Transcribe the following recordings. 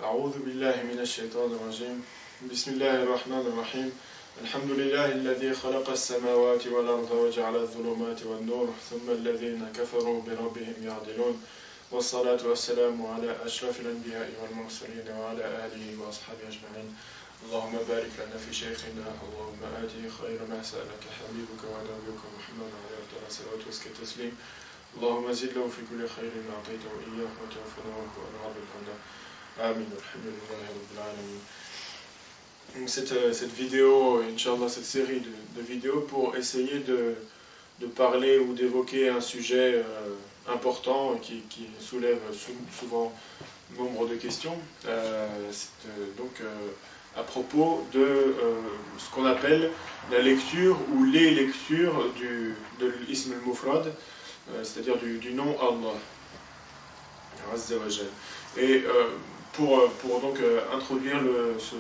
أعوذ بالله من الشيطان الرجيم بسم الله الرحمن الرحيم الحمد لله الذي خلق السماوات والأرض وجعل الظلمات والنور ثم الذين كفروا بربهم يعدلون والصلاة والسلام على أشرف الأنبياء والمرسلين وعلى آله وأصحابه أجمعين اللهم بارك لنا في شيخنا اللهم آته خير ما سألك حبيبك ونبيك محمد عليه الصلاة والسلام اللهم زد له في كل خير ما أعطيته إياه وتوفنا وأنعم عنا Amin, cette vidéo, Inch'Allah, cette série de vidéos pour essayer de parler ou d'évoquer un sujet important qui soulève souvent nombre de questions. À propos de ce qu'on appelle la lecture ou les lectures de l'ism al-mufrad, c'est-à-dire du nom Allah, Azza wa Jal. Et pour donc introduire ce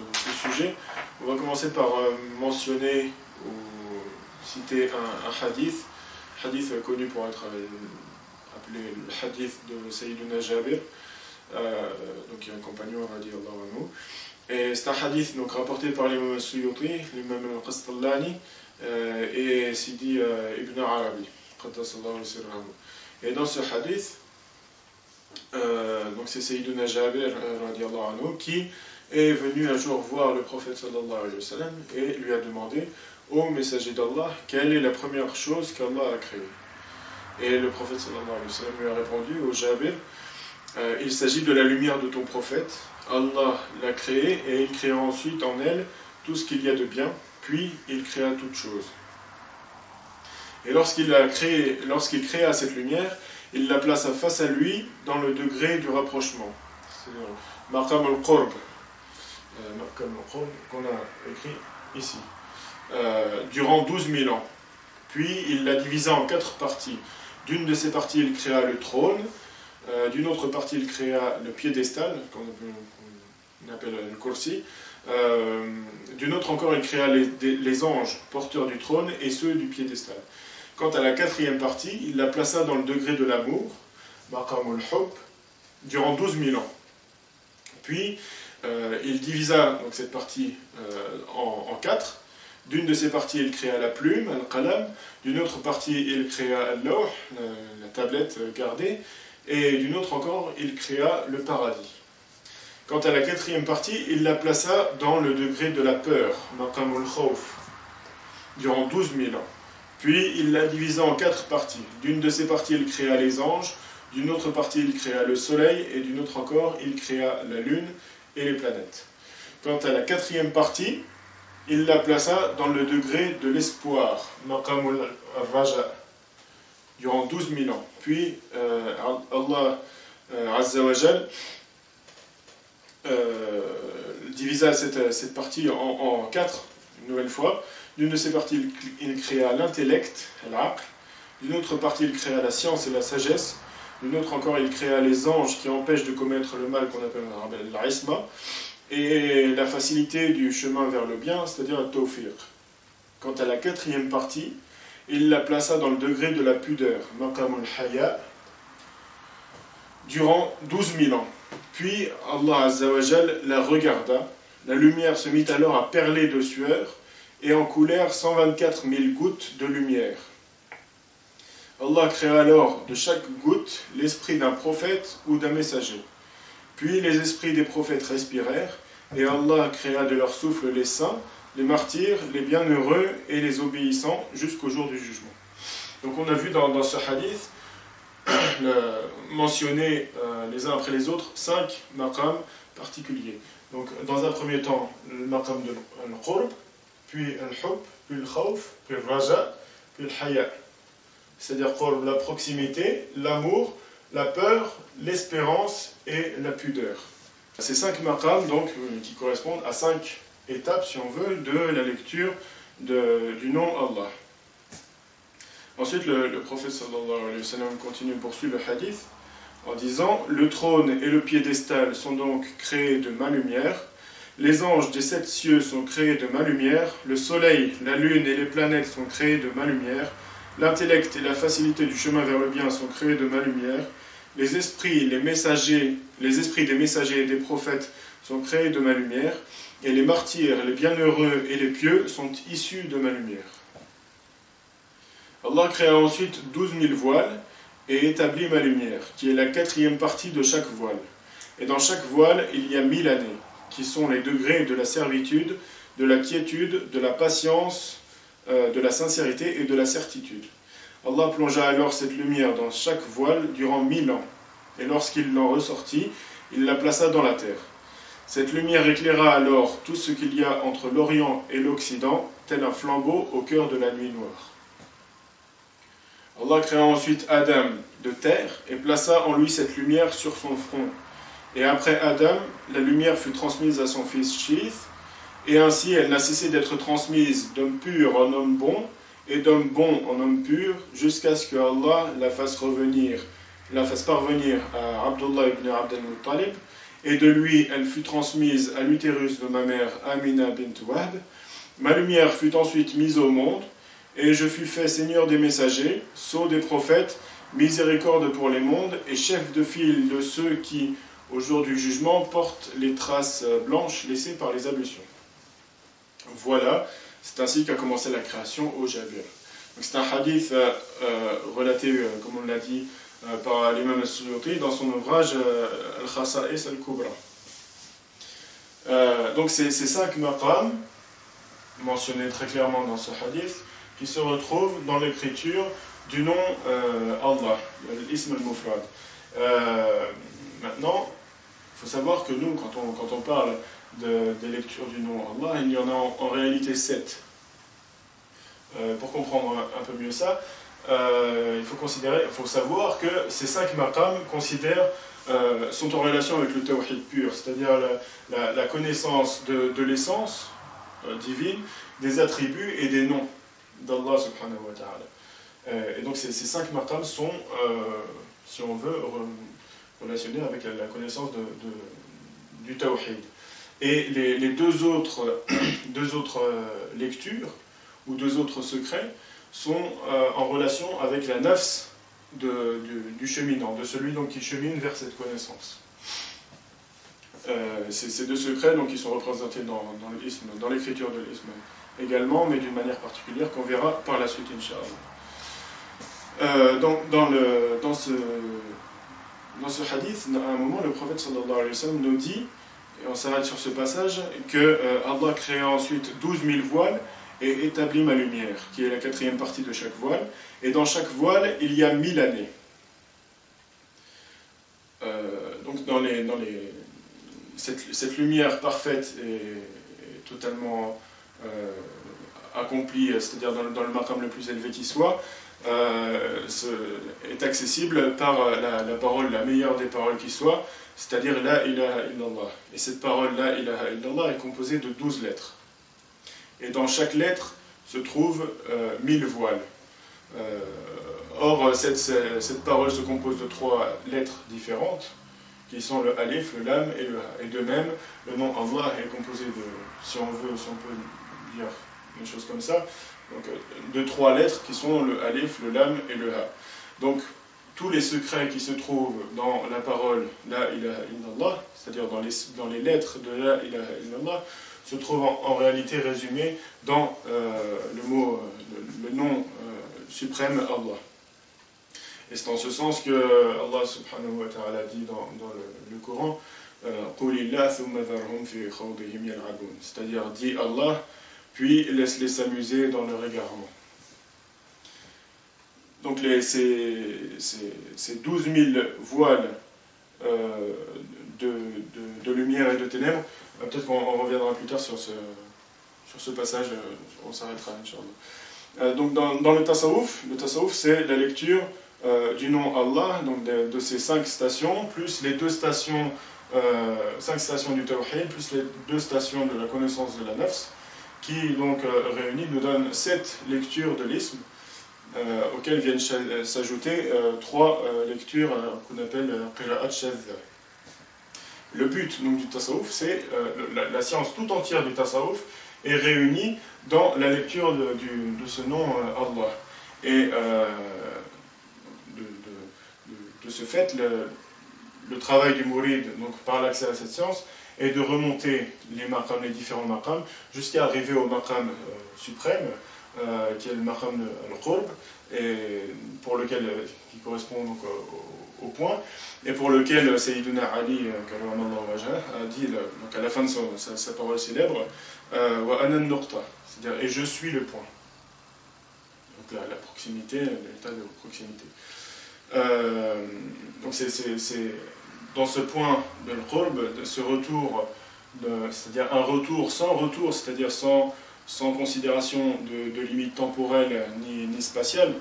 sujet, on va commencer par mentionner ou citer un hadith connu pour être appelé le hadith de Sayyiduna Jabir, donc qui est un compagnon radiyallahu anhu. Et c'est un hadith donc rapporté par l'imam al-Suyuti, l'imam al-Qastallani et Sidi Ibn Arabi. Et dans ce hadith, donc c'est Sayyiduna Jabir radiallahu anhu qui est venu un jour voir le prophète sallallahu alayhi wa sallam et lui a demandé: ô messager d'Allah, quelle est la première chose qu'Allah a créée? Et le prophète sallallahu alayhi wa sallam lui a répondu: ô Jabir, il s'agit de la lumière de ton prophète. Allah l'a créée et il créa ensuite en elle tout ce qu'il y a de bien, puis il créa toute chose. Et lorsqu'il créa cette lumière, il la plaça face à lui dans le degré du rapprochement. C'est Maqam al-Qurb, qu'on a écrit ici, durant 12 000 ans. Puis il la divisa en 4 parties. D'une de ces parties, il créa le trône, d'une autre partie, il créa le piédestal, qu'on appelle le kursi, d'une autre encore, il créa les anges porteurs du trône et ceux du piédestal. Quant à la 4e partie, il la plaça dans le degré de l'amour, Maqamul Hubb, durant 12 000 ans. Puis, il divisa donc, cette partie en 4. D'une de ces parties, il créa la plume, Al-Qalam. D'une autre partie, il créa Al-Lawh, la tablette gardée. Et d'une autre encore, il créa le paradis. Quant à la 4e partie, il la plaça dans le degré de la peur, Maqamul Khawf, durant 12 000 ans. Puis il la divisa en 4 parties. D'une de ces parties, il créa les anges, d'une autre partie, il créa le soleil, et d'une autre encore, il créa la lune et les planètes. Quant à la 4e partie, il la plaça dans le degré de l'espoir, Maqamul Raja, durant 12 000 ans. Puis Allah Azza wa Jal divisa cette partie en 4, une nouvelle fois. D'une de ces parties, il créa l'intellect, l'aql. D'une autre partie, il créa la science et la sagesse. D'une autre encore, il créa les anges qui empêchent de commettre le mal, qu'on appelle l'isma. Et la facilité du chemin vers le bien, c'est-à-dire le tawfiq. Quant à la 4e partie, il la plaça dans le degré de la pudeur, maqamul haya, durant 12 000 ans. Puis Allah Azza wa Jal la regarda. La lumière se mit alors à perler de sueur, et en coulèrent 124 000 gouttes de lumière. Allah créa alors de chaque goutte l'esprit d'un prophète ou d'un messager. Puis les esprits des prophètes respirèrent, et Allah créa de leur souffle les saints, les martyrs, les bienheureux et les obéissants jusqu'au jour du jugement. Donc on a vu dans ce hadith mentionner les uns après les autres 5 maqams particuliers. Donc dans un premier temps, le maqam de al-Qurb, puis al-Hubb, puis al-Khawf, puis al-Raja, puis al-Haya. C'est-à-dire la proximité, l'amour, la peur, l'espérance et la pudeur. Ces 5 maqams donc, qui correspondent à 5 étapes, si on veut, de la lecture du nom Allah. Ensuite, le prophète sallallahu alayhi wa sallam continue, poursuit le hadith en disant: le trône et le piédestal sont donc créés de ma lumière. Les anges des 7 cieux sont créés de ma lumière, le soleil, la lune et les planètes sont créés de ma lumière, l'intellect et la facilité du chemin vers le bien sont créés de ma lumière, les esprits des messagers et des prophètes sont créés de ma lumière, et les martyrs, les bienheureux et les pieux sont issus de ma lumière. Allah créa ensuite 12 000 voiles et établit ma lumière, qui est la 4e partie de chaque voile. Et dans chaque voile, il y a 1000 années, qui sont les degrés de la servitude, de la quiétude, de la patience, de la sincérité et de la certitude. Allah plongea alors cette lumière dans chaque voile durant 1000 ans, et lorsqu'il l'en ressortit, il la plaça dans la terre. Cette lumière éclaira alors tout ce qu'il y a entre l'Orient et l'Occident, tel un flambeau au cœur de la nuit noire. Allah créa ensuite Adam de terre et plaça en lui cette lumière sur son front. Et après Adam, la lumière fut transmise à son fils Shith, et ainsi elle n'a cessé d'être transmise d'homme pur en homme bon, et d'homme bon en homme pur, jusqu'à ce que Allah la fasse parvenir à Abdullah ibn Abd al-Muttalib, et de lui elle fut transmise à l'utérus de ma mère Amina bint Wahb. Ma lumière fut ensuite mise au monde, et je fus fait seigneur des messagers, sceau des prophètes, miséricorde pour les mondes, et chef de file de ceux qui, au jour du jugement, portent les traces blanches laissées par les ablutions. Voilà, c'est ainsi qu'a commencé la création au Jabir. C'est un hadith relaté, comme on l'a dit, par l'imam al-Suyuti dans son ouvrage Al-Khasa'is al-Kubra. Donc c'est cinq maqam mentionnés très clairement dans ce hadith qui se retrouvent dans l'écriture du nom Allah, l'ism al-Mufrad. Maintenant, il faut savoir que nous, quand on parle des lectures du nom Allah, il y en a en réalité 7. Pour comprendre un peu mieux ça, il faut savoir que ces 5 maqams sont en relation avec le tawhid pur, c'est-à-dire la connaissance de l'essence divine, des attributs et des noms d'Allah subhanahu wa ta'ala. Et donc ces 5 maqams sont, si on veut, relationnés avec la connaissance du tawhid. Et les deux autres lectures, ou 2 autres secrets, sont en relation avec la nafs du cheminant, de celui donc, qui chemine vers cette connaissance. Ces 2 secrets donc, qui sont représentés dans l'écriture de l'ism également, mais d'une manière particulière qu'on verra par la suite, Inch'Allah. Dans ce hadith, à un moment, le prophète sallallahu alayhi wa sallam nous dit, et on s'arrête sur ce passage, que Allah créa ensuite 12 000 voiles et établit ma lumière, qui est la 4e partie de chaque voile, et dans chaque voile, il y a 1000 années. Donc cette lumière parfaite est totalement accomplie, c'est-à-dire dans le maqam le plus élevé qui soit, est accessible par la parole, la meilleure des paroles qui soit, c'est-à-dire La ilaha illallah. Et cette parole La ilaha illallah est composée de 12 lettres. Et dans chaque lettre se trouvent 1000 voiles. Or, cette parole se compose de 3 lettres différentes, qui sont le alif, le lam et le ha. Et de même, le nom Allah est composé si on peut dire une chose comme ça, donc, de 3 lettres qui sont le alif, le lam et le ha. Donc, tous les secrets qui se trouvent dans la parole La ilaha illallah, c'est-à-dire dans les lettres de La ilaha illallah, se trouvent en réalité résumés dans le nom suprême Allah. Et c'est en ce sens que Allah subhanahu wa ta'ala dit dans le Coran, c'est-à-dire dit Allah, puis laisse-les s'amuser dans leur égarement. Donc ces 12 000 voiles de lumière et de ténèbres, peut-être qu'on reviendra plus tard sur ce passage, on s'arrêtera, Inch'Allah. Donc dans le tasawwuf c'est la lecture du nom Allah, donc de ces 5 stations, plus les 2 stations, 5 stations du tawhid, plus les 2 stations de la connaissance de la nafs, qui donc réunis nous donnent 7 lectures de l'ism, auxquelles viennent s'ajouter 3 lectures qu'on appelle qira'at shadha. Le but donc, du tasawwuf, c'est la science tout entière du tasawwuf est réunie dans la lecture de ce nom Allah. Et de ce fait, le travail du mourid, donc par l'accès à cette science, est de remonter les différents maqams, jusqu'à arriver au maqam suprême, qui est le maqam al-qurb, et pour lequel, qui correspond donc au point, et pour lequel Sayyiduna Ali a dit, donc à la fin de sa parole célèbre, wa ana an-nuqta, c'est-à-dire et je suis le point. Donc la proximité, l'état de proximité. Donc c'est dans ce point de l'qurb, de ce retour, c'est-à-dire un retour, c'est-à-dire sans considération de limite temporelle ni spatiale,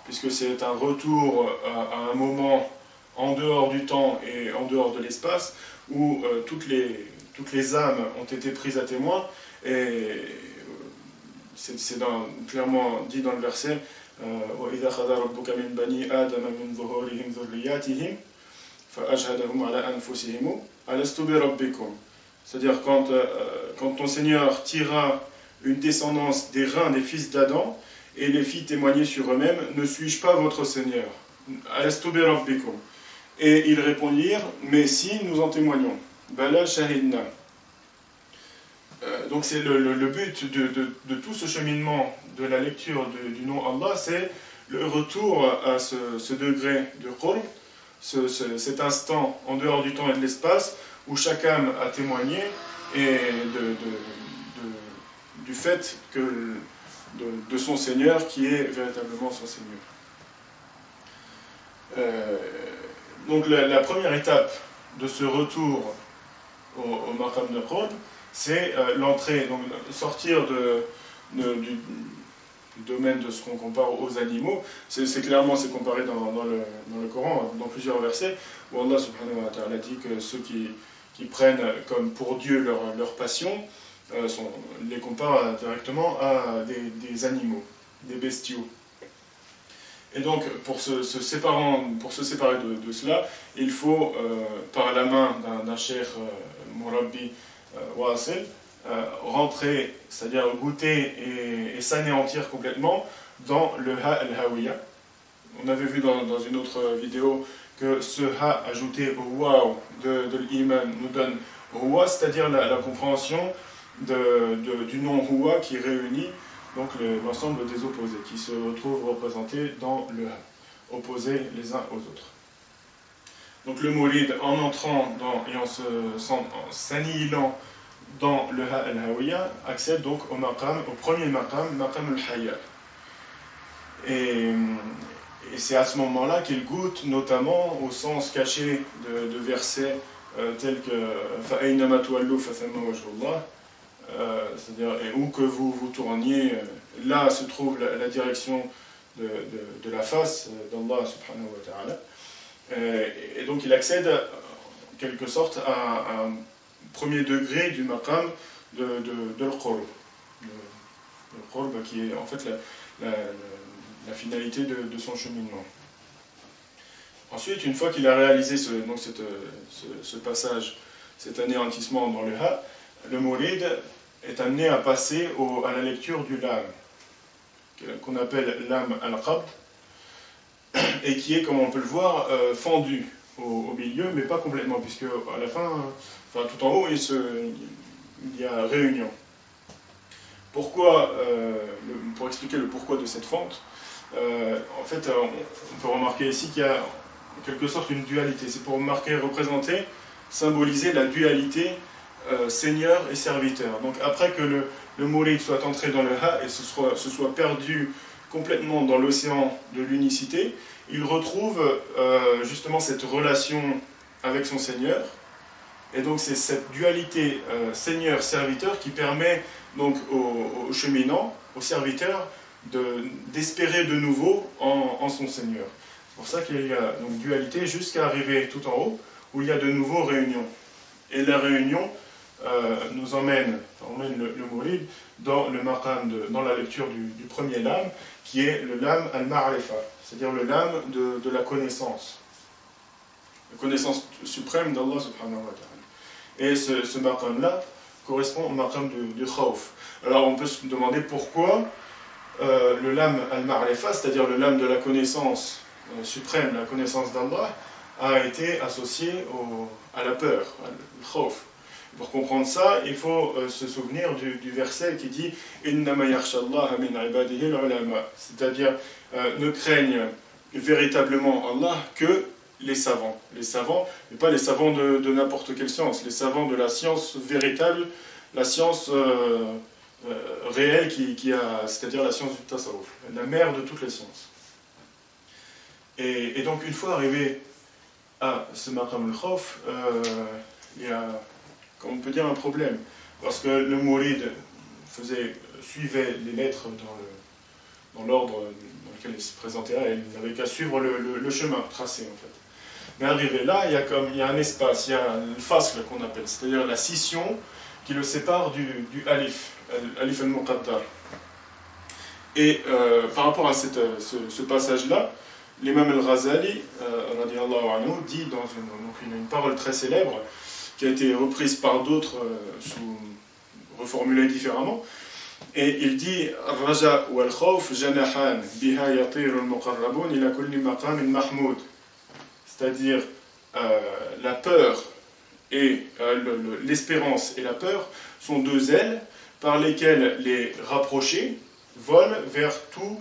puisque c'est un retour à un moment en dehors du temps et en dehors de l'espace, où toutes les âmes ont été prises à témoin, et c'est clairement dit dans le verset وَإِذَا خَذَ رَبُّكَ مِنْ بَنِي آدَمَ مِنْ ظُهُورِهِمْ ذُرِّيَّاتِهِمْ فَأَشْهَدَهُمْ عَلَى أَنفُسِهِمْ أَلَسْتُ بِرَبِّكُمْ. C'est-à-dire quand ton Seigneur tira une descendance des reins des fils d'Adam et les fit témoigner sur eux-mêmes, ne suis-je pas votre Seigneur? Alastu bi rabbikum. Et ils répondirent, mais si, nous en témoignons. Bala shahidna. Donc c'est le but de tout ce cheminement de la lecture du nom Allah, c'est le retour à ce degré de qurb, cet instant en dehors du temps et de l'espace, où chaque âme a témoigné, et du fait de son Seigneur qui est véritablement son Seigneur. Donc la première étape de ce retour au maqam de qurb, c'est l'entrée, donc sortir du domaine de ce qu'on compare aux animaux. C'est clairement comparé dans le Coran, dans plusieurs versets, où Allah subhanahu wa ta'ala dit que ceux qui prennent comme pour Dieu leur passion, les compare directement à des animaux, des bestiaux. Et donc, pour se séparer de cela, il faut, par la main d'un cheikh Murabbi Wasil, rentrer, c'est-à-dire goûter et s'anéantir complètement dans le ha al-hawiya. On avait vu dans une autre vidéo que ce ha ajouté au waw de l'iman nous donne huwa, c'est-à-dire la compréhension du nom huwa qui réunit donc l'ensemble des opposés, qui se retrouvent représentés dans le ha, opposés les uns aux autres. Donc le mouride, en entrant et en s'annihilant dans le ha al-hawiya, accède donc au premier maqam al-hayya. Et c'est à ce moment-là qu'il goûte notamment au sens caché de versets tels que فَأَيْنَمَا تُوَلُّوا فَثَمَّ وَجْهُ اللَّهِ, c'est-à-dire et où que vous tourniez, là se trouve la direction de la face d'Allah subhanahu wa ta'ala. Et donc il accède en quelque sorte à un premier degré du maqam de l'qurb. Le qurb qui est en fait la finalité de son cheminement. Ensuite, une fois qu'il a réalisé ce passage, cet anéantissement dans le ha, le mouride est amené à passer à la lecture du lam, qu'on appelle lam al-qabd, et qui est, comme on peut le voir, fendu au milieu, mais pas complètement, puisque à la fin, tout en haut, il y a réunion. Pourquoi, pour expliquer le pourquoi de cette fente, en fait, on peut remarquer ici qu'il y a en quelque sorte une dualité. C'est pour représenter, symboliser la dualité Seigneur et serviteur. Donc après que le mouride soit entré dans le ha et se soit perdu complètement dans l'océan de l'unicité, il retrouve justement cette relation avec son Seigneur. Et donc c'est cette dualité Seigneur-serviteur qui permet donc au cheminant, au serviteur, d'espérer de nouveau en son Seigneur. C'est pour ça qu'il y a donc dualité jusqu'à arriver tout en haut, où il y a de nouveau réunion. Et la réunion nous emmène le mouride dans le maqam, dans la lecture du premier lam, qui est le lam al-ma'rifa, c'est-à-dire le lam de la connaissance suprême d'Allah subhanahu wa ta'ala. Et ce maqam-là correspond au maqam du khawf. Alors on peut se demander pourquoi le lam al-ma'rifa, c'est-à-dire le lam de la connaissance suprême, la connaissance d'Allah, a été associée à la peur, le khawf. Pour comprendre ça, il faut se souvenir du verset qui dit Innama yakhshallaha min ibadihi al-ulama, c'est-à-dire ne craignent véritablement Allah que les savants, mais pas les savants de n'importe quelle science, les savants de la science véritable, la science réelle c'est-à-dire la science du tasawwuf, la mère de toutes les sciences. Et donc une fois arrivé à ce maqam al-khawf, il y a, comme on peut dire, un problème, parce que le mourid suivait les lettres dans l'ordre dans lequel il se présentait là, et il n'avait qu'à suivre le chemin tracé en fait. Mais arrivé là, il y a un espace, il y a une fasl qu'on appelle, c'est-à-dire la scission qui le sépare du alif al-muqaddar. Et par rapport à ce passage-là, l'imam al-Ghazali, radiyallahu anhu, dit dans une parole très célèbre, qui a été reprise par d'autres, reformulée différemment, et il dit Raja wal khawf janahan biha yatir al-muqarrabun ila kulli maqam mahmoud. C'est-à-dire la peur et l'espérance et la peur sont deux ailes par lesquelles les rapprochés volent vers tout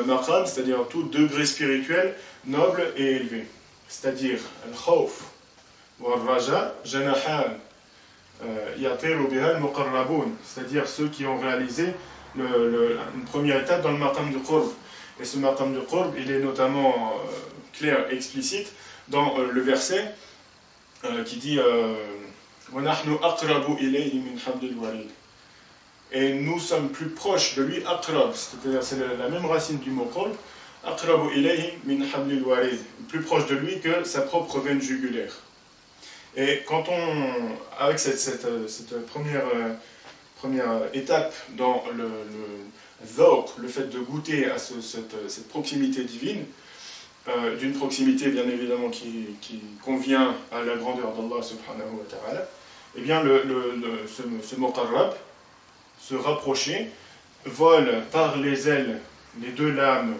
maqam, c'est-à-dire tout degré spirituel noble et élevé. C'est-à-dire al-khawf wa al-raja janahan yatiru biha al-muqarrabun, c'est-à-dire ceux qui ont réalisé une première étape dans le maqam de qurb. Et ce maqam de qurb, il est notamment clair et explicite dans le verset qui dit وَنَحْنُ أَقْرَبُ إِلَيْهِ مِنْ حَبْلِ الْوَرِيدِ. Et nous sommes plus proches de lui, aqrab, c'est-à-dire c'est la même racine du mot qurb, aqrabu ilayhi min hablil warid, plus proche de lui que sa propre veine jugulaire. Et quand avec cette première étape dans le fait de goûter à cette proximité divine, d'une proximité bien évidemment qui convient à la grandeur d'Allah subhanahu wa ta'ala, eh bien ce muqarrab, se rapprocher, vole par les ailes, les deux lames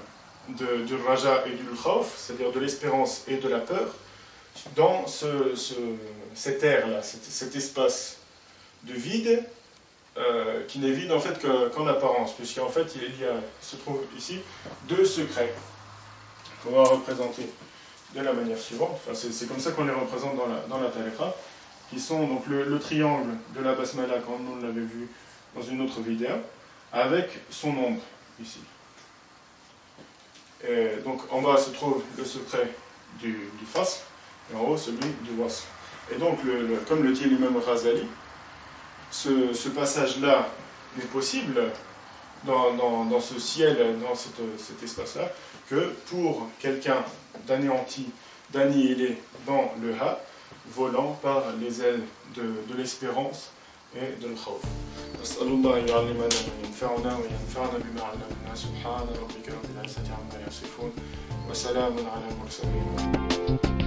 du raja et du khawf, c'est-à-dire de l'espérance et de la peur, dans cette air-là, cet espace de vide, qui n'est vide en fait qu'en apparence, puisqu'en fait il se trouve ici deux secrets qu'on va représenter de la manière suivante. Enfin, c'est comme ça qu'on les représente dans la tariqa, qui sont donc le triangle de la basmala, comme on l'avait vu dans une autre vidéo, avec son ombre ici. Et donc en bas se trouve le secret du fasl, et en haut celui du wasl. Et donc, comme le dit l'imam Ghazali, ce passage-là n'est possible dans ce ciel, dans cet espace-là, que pour quelqu'un d'anéanti, d'annihilé dans le ha, volant par les ailes de l'espérance et de l'khawf. نسأل الله أن يعلمنا وينفعنا وينفعنا بما علمنا سبحان ربك رب العزة عما يصفون وسلام على المرسلين